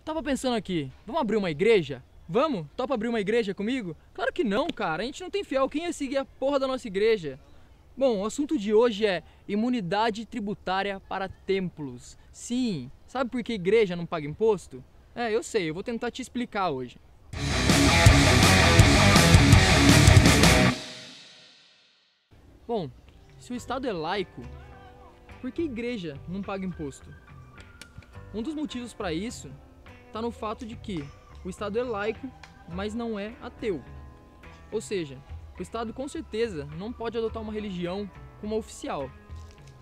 Tava pensando aqui, vamos abrir uma igreja? Vamos? Topa abrir uma igreja comigo? Claro que não, cara. A gente não tem fiel. Quem ia seguir a porra da nossa igreja? Bom, o assunto de hoje é imunidade tributária para templos. Sim, sabe por que igreja não paga imposto? Eu sei, eu vou tentar te explicar hoje. Bom, se o Estado é laico, por que igreja não paga imposto? Um dos motivos para isso está no fato de que o Estado é laico, mas não é ateu. Ou seja, o Estado com certeza não pode adotar uma religião como oficial,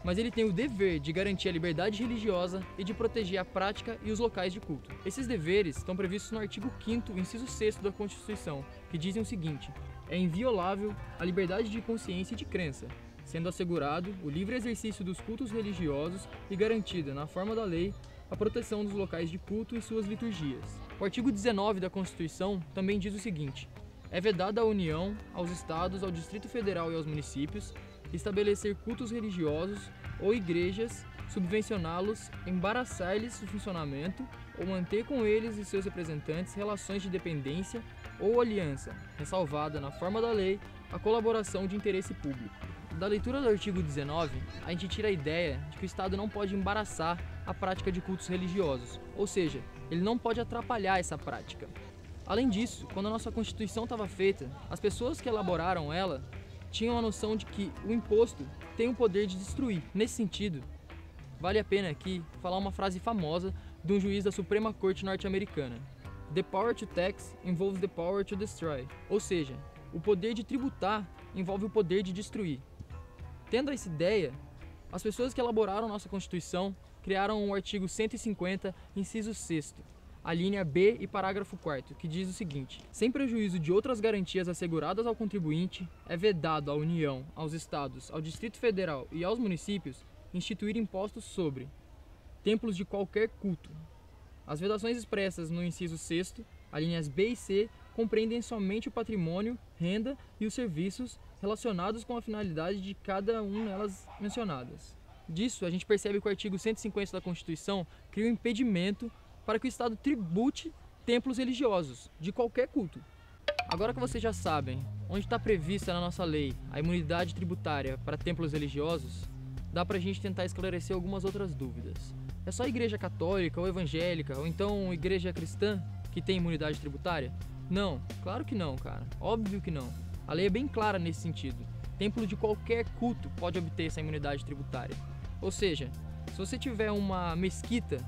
mas ele tem o dever de garantir a liberdade religiosa e de proteger a prática e os locais de culto. Esses deveres estão previstos no artigo 5º, inciso 6º da Constituição, que dizem o seguinte: é inviolável a liberdade de consciência e de crença, sendo assegurado o livre exercício dos cultos religiosos e garantida, na forma da lei, a proteção dos locais de culto e suas liturgias. O artigo 19 da Constituição também diz o seguinte: é vedada à União, aos Estados, ao Distrito Federal e aos municípios estabelecer cultos religiosos ou igrejas, subvencioná-los, embaraçar-lhes o funcionamento ou manter com eles e seus representantes relações de dependência ou aliança, ressalvada, na forma da lei, a colaboração de interesse público. Da leitura do artigo 19, a gente tira a ideia de que o Estado não pode embaraçar a prática de cultos religiosos, ou seja, ele não pode atrapalhar essa prática. Além disso, quando a nossa Constituição estava feita, as pessoas que elaboraram ela tinham a noção de que o imposto tem o poder de destruir. Nesse sentido, vale a pena aqui falar uma frase famosa de um juiz da Suprema Corte norte-americana: "The power to tax involves the power to destroy", ou seja, o poder de tributar envolve o poder de destruir. Tendo essa ideia, as pessoas que elaboraram nossa Constituição criaram o artigo 150, inciso 6º, a linha B e parágrafo 4º, que diz o seguinte: sem prejuízo de outras garantias asseguradas ao contribuinte, é vedado à União, aos Estados, ao Distrito Federal e aos municípios instituir impostos sobre templos de qualquer culto. As vedações expressas no inciso 6º, as linhas B e C, compreendem somente o patrimônio, renda e os serviços relacionados com a finalidade de cada uma delas mencionadas. Disso, a gente percebe que o artigo 150 da Constituição cria um impedimento para que o Estado tribute templos religiosos, de qualquer culto. Agora que vocês já sabem onde está prevista na nossa lei a imunidade tributária para templos religiosos, dá pra gente tentar esclarecer algumas outras dúvidas. É só a igreja católica ou evangélica, ou então igreja cristã, que tem imunidade tributária? Não, claro que não, cara. Óbvio que não. A lei é bem clara nesse sentido. Templo de qualquer culto pode obter essa imunidade tributária. Ou seja, se você tiver uma mesquita,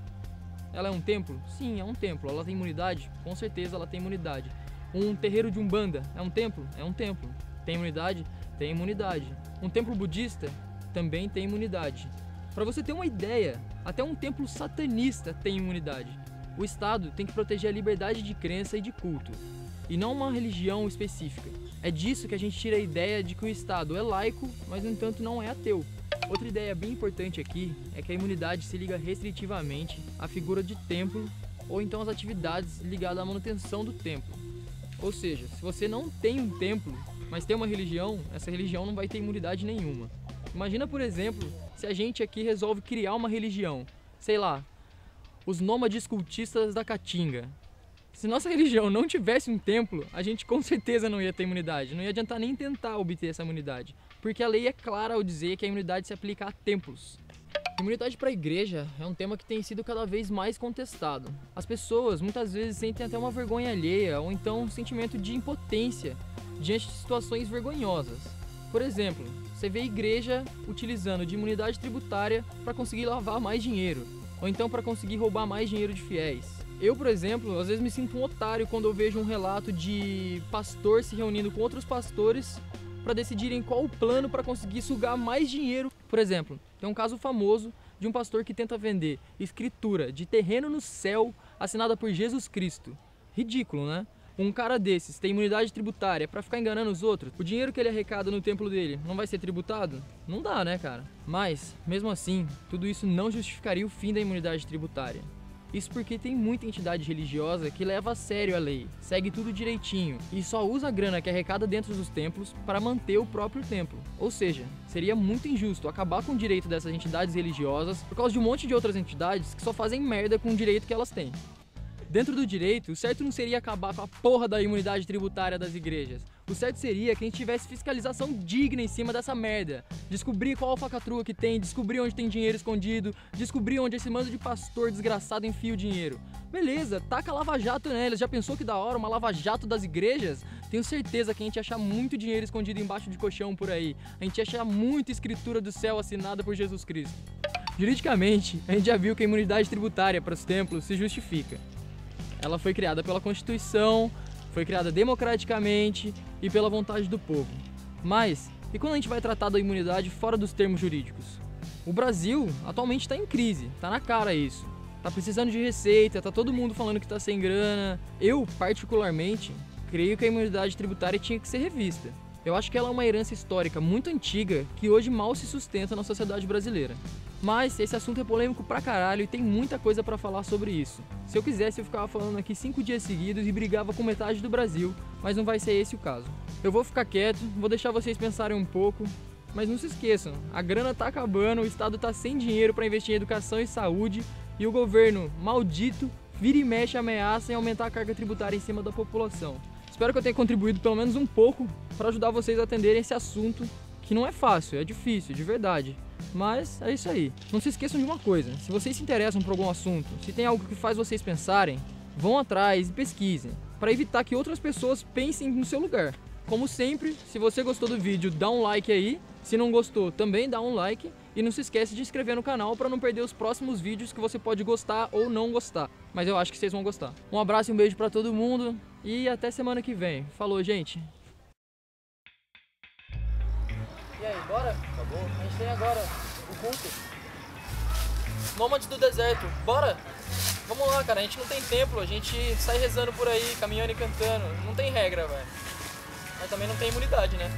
ela é um templo? Sim, é um templo. Ela tem imunidade? Com certeza ela tem imunidade. Um terreiro de Umbanda é um templo? É um templo. Tem imunidade? Tem imunidade. Um templo budista? Também tem imunidade. Para você ter uma ideia, até um templo satanista tem imunidade. O Estado tem que proteger a liberdade de crença e de culto, e não uma religião específica. É disso que a gente tira a ideia de que o Estado é laico, mas no entanto não é ateu. Outra ideia bem importante aqui é que a imunidade se liga restritivamente à figura de templo ou então às atividades ligadas à manutenção do templo. Ou seja, se você não tem um templo, mas tem uma religião, essa religião não vai ter imunidade nenhuma. Imagina, por exemplo, se a gente aqui resolve criar uma religião, sei lá, os nômades cultistas da Caatinga. Se nossa religião não tivesse um templo, a gente com certeza não ia ter imunidade, não ia adiantar nem tentar obter essa imunidade, porque a lei é clara ao dizer que a imunidade se aplica a templos. Imunidade para a igreja é um tema que tem sido cada vez mais contestado. As pessoas muitas vezes sentem até uma vergonha alheia ou então um sentimento de impotência diante de situações vergonhosas. Por exemplo, você vê a igreja utilizando de imunidade tributária para conseguir lavar mais dinheiro, ou então para conseguir roubar mais dinheiro de fiéis. Eu, por exemplo, às vezes me sinto um otário quando eu vejo um relato de pastor se reunindo com outros pastores para decidirem qual o plano para conseguir sugar mais dinheiro. Por exemplo, tem um caso famoso de um pastor que tenta vender escritura de terreno no céu assinada por Jesus Cristo. Ridículo, né? Um cara desses tem imunidade tributária para ficar enganando os outros? O dinheiro que ele arrecada no templo dele não vai ser tributado? Não dá, né, cara? Mas, mesmo assim, tudo isso não justificaria o fim da imunidade tributária. Isso porque tem muita entidade religiosa que leva a sério a lei, segue tudo direitinho e só usa a grana que arrecada dentro dos templos para manter o próprio templo. Ou seja, seria muito injusto acabar com o direito dessas entidades religiosas por causa de um monte de outras entidades que só fazem merda com o direito que elas têm. Dentro do direito, o certo não seria acabar com a porra da imunidade tributária das igrejas. O certo seria que a gente tivesse fiscalização digna em cima dessa merda. Descobrir qual alfacatrua que tem, descobrir onde tem dinheiro escondido, descobrir onde esse mando de pastor desgraçado enfia o dinheiro. Beleza, taca lava-jato neles. Já pensou que da hora uma lava-jato das igrejas? Tenho certeza que a gente ia achar muito dinheiro escondido embaixo de colchão por aí. A gente ia achar muita escritura do céu assinada por Jesus Cristo. Juridicamente, a gente já viu que a imunidade tributária para os templos se justifica. Ela foi criada pela Constituição, foi criada democraticamente e pela vontade do povo. Mas, e quando a gente vai tratar da imunidade fora dos termos jurídicos? O Brasil atualmente está em crise, tá na cara isso. Tá precisando de receita, tá todo mundo falando que tá sem grana. Eu, particularmente, creio que a imunidade tributária tinha que ser revista. Eu acho que ela é uma herança histórica muito antiga que hoje mal se sustenta na sociedade brasileira. Mas esse assunto é polêmico pra caralho e tem muita coisa pra falar sobre isso. Se eu quisesse, eu ficava falando aqui 5 dias seguidos e brigava com metade do Brasil, mas não vai ser esse o caso. Eu vou ficar quieto, vou deixar vocês pensarem um pouco, mas não se esqueçam, a grana tá acabando, o Estado tá sem dinheiro pra investir em educação e saúde e o governo, maldito, vira e mexe ameaça em aumentar a carga tributária em cima da população. Espero que eu tenha contribuído pelo menos um pouco para ajudar vocês a atenderem esse assunto, que não é fácil, é difícil, de verdade. Mas é isso aí. Não se esqueçam de uma coisa, se vocês se interessam por algum assunto, se tem algo que faz vocês pensarem, vão atrás e pesquisem, para evitar que outras pessoas pensem no seu lugar. Como sempre, se você gostou do vídeo, dá um like aí, se não gostou, também dá um like, e não se esquece de se inscrever no canal para não perder os próximos vídeos que você pode gostar ou não gostar, mas eu acho que vocês vão gostar. Um abraço e um beijo para todo mundo, e até semana que vem. Falou, gente! E aí, bora? Tá bom. A gente tem agora o culto. Nômades do deserto, bora? Vamos lá, cara, a gente não tem templo, a gente sai rezando por aí, caminhando e cantando. Não tem regra, velho. Mas também não tem imunidade, né?